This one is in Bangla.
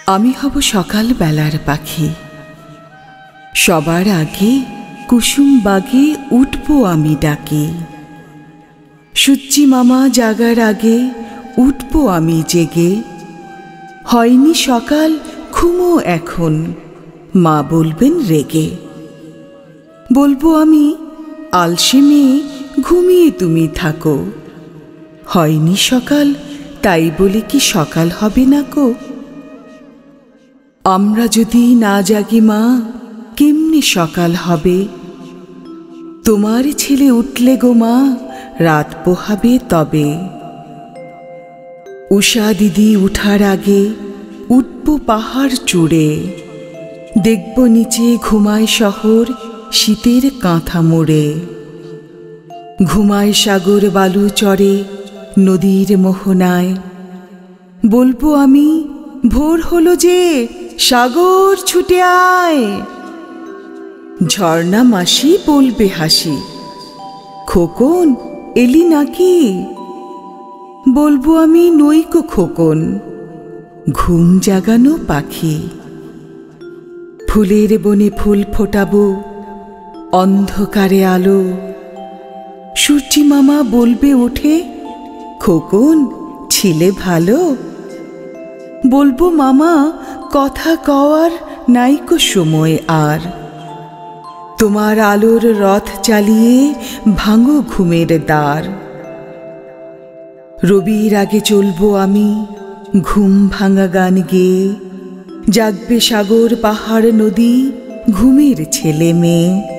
আমি হব সকাল বেলার পাখি, সবার আগে কুসুম বাগে উঠব আমি ডাকে। সূর্যি মামা জাগার আগে উঠব আমি জেগে। হয়নি সকাল ঘুমো এখন, মা বলবেন রেগে। বলবো আমি আলসে মেয়ে, ঘুমিয়ে তুমি থাকো। হয়নি সকাল, তাই বলে কি সকাল হবে না কো? আমরা যদি না জাগি মা, কেমনে সকাল হবে? তোমার ছেলে উঠলে গো মা, রাত পোহাবে তবে। উষা দিদি উঠার আগে উঠব পাহাড় চূড়ে। দেখব নিচে ঘুমায় শহর শীতের কাঁথা মোড়ে। ঘুমায় সাগর বালু চড়ে নদীর মোহনায়। বলবো আমি ভোর হলো যে, সাগর ছুটে আয়। ঝর্ণা মাসি বলবে হাসি, খোকন এলি নাকি? বলবো আমি নইকো খোকন, ঘুম জাগানো পাখি। ফুলের বনে ফুল ফোটাবো, অন্ধকারে আলো। সূর্যি মামা বলবে ওঠে, খোকন ছিলে ভালো। বলবো মামা কথা কওয়ার নাইকো সময় আর। তোমার আলোর রথ চালিয়ে ভাঙো ঘুমের দ্বার। রবির আগে চলবো আমি ঘুম ভাঙা গান গেয়ে। জাগবে সাগর পাহাড় নদী, ঘুমের ছেলে মেয়ে।